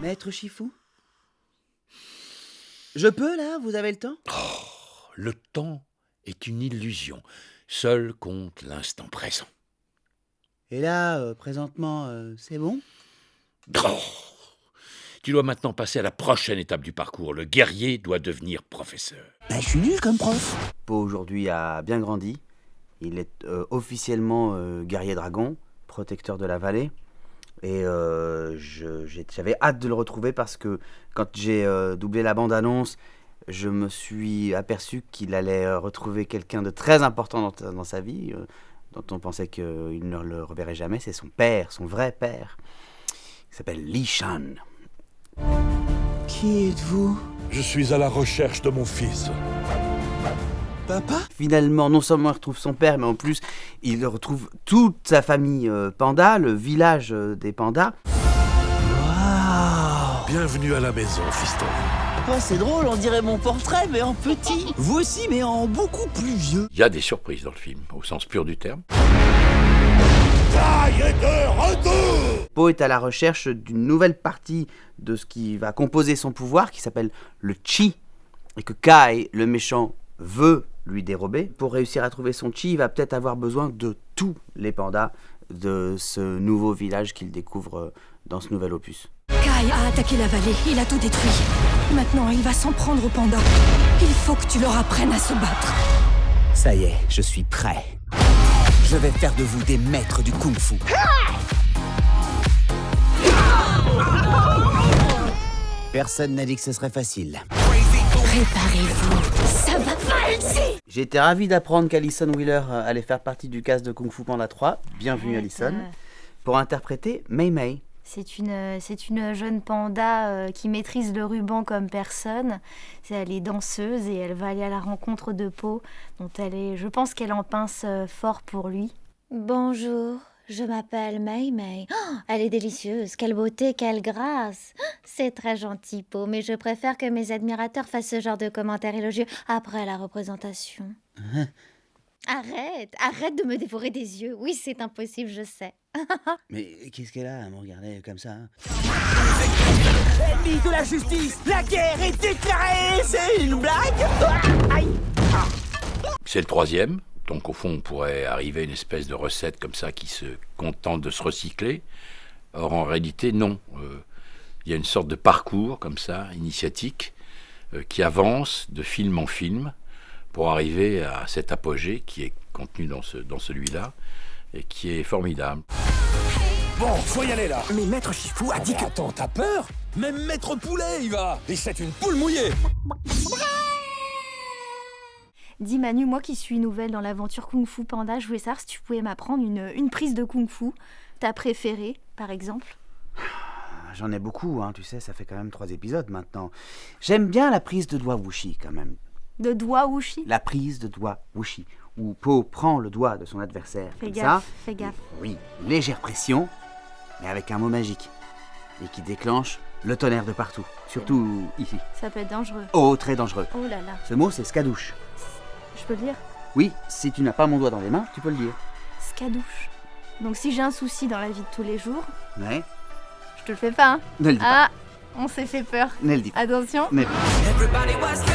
Maître Chifou? Je peux, là? Vous avez le temps? Oh, le temps est une illusion. Seul compte l'instant présent. Et là, présentement, c'est bon? Oh, tu dois maintenant passer à la prochaine étape du parcours. Le guerrier doit devenir professeur. Bah, je suis nul comme prof. Po aujourd'hui a bien grandi. Il est officiellement guerrier dragon, protecteur de la vallée. Et j'avais hâte de le retrouver parce que quand j'ai doublé la bande-annonce, je me suis aperçu qu'il allait retrouver quelqu'un de très important dans sa vie, dont on pensait qu'il ne le reverrait jamais. C'est son père, son vrai père. Il s'appelle Li Shan. Qui êtes-vous? Je suis à la recherche de mon fils. Papa? Finalement, non seulement il retrouve son père, mais en plus, il retrouve toute sa famille panda, le village des pandas. Waouh! Bienvenue à la maison, fiston. Oh, c'est drôle, on dirait mon portrait, mais en petit. Vous aussi, mais en beaucoup plus vieux. Il y a des surprises dans le film, au sens pur du terme. Ça y est de retour! Po est à la recherche d'une nouvelle partie de ce qui va composer son pouvoir, qui s'appelle le Chi, et que Kai, le méchant, veut lui dérober. Pour réussir à trouver son Chi, il va peut-être avoir besoin de tous les pandas de ce nouveau village qu'il découvre dans ce nouvel opus. Kai a attaqué la vallée, il a tout détruit. Maintenant, il va s'en prendre aux pandas. Il faut que tu leur apprennes à se battre. Ça y est, je suis prêt. Je vais faire de vous des maîtres du kung-fu. Personne n'a dit que ce serait facile. Préparez-vous, ça va valser. J'ai été ravi d'apprendre qu'Alison Wheeler allait faire partie du cast de Kung Fu Panda 3. Bienvenue Alison. Pour interpréter Mei Mei. C'est une jeune panda qui maîtrise le ruban comme personne. Elle est danseuse et elle va aller à la rencontre de Po, dont je pense qu'elle en pince fort pour lui. Bonjour, je m'appelle Mei Mei. Oh, elle est délicieuse, quelle beauté, quelle grâce. C'est très gentil, Po, mais je préfère que mes admirateurs fassent ce genre de commentaires élogieux après la représentation. Arrête de me dévorer des yeux. Oui, c'est impossible, je sais. Mais qu'est-ce qu'elle a à me regarder comme ça? Ennemi de la justice, la guerre est déclarée. C'est une blague? Aïe! C'est le troisième. Donc au fond, on pourrait arriver à une espèce de recette comme ça qui se contente de se recycler. Or en réalité, non. Il y a une sorte de parcours comme ça, initiatique, qui avance de film en film pour arriver à cet apogée qui est contenu dans celui-là et qui est formidable. Bon, faut y aller là. Mais Maître Chifou a dit que... Attends, t'as peur? Même Maître Poulet, il va. Et c'est une poule mouillée. Dis Manu, moi qui suis nouvelle dans l'aventure Kung Fu Panda, je voulais savoir si tu pouvais m'apprendre une prise de Kung Fu, ta préférée par exemple. J'en ai beaucoup, hein, tu sais, ça fait quand même 3 épisodes maintenant. J'aime bien la prise de doigt Wuxi quand même. De doigt Wuxi? La prise de doigt Wuxi, où Po prend le doigt de son adversaire. Fais comme gaffe, ça. fais gaffe. Oui, légère pression, mais avec un mot magique. Et qui déclenche le tonnerre de partout, surtout ici. Ça peut être dangereux. Oh, très dangereux. Oh là là, Ce mot, c'est skadouche. je peux le dire? Oui, si tu n'as pas mon doigt dans les mains, tu peux le dire. Skadouche. Donc si j'ai un souci dans la vie de tous les jours, Mais je te le fais pas, hein? ne le dis pas. Ah, on s'est fait peur. Ne le dis pas. Attention. Ne le dis pas. Everybody was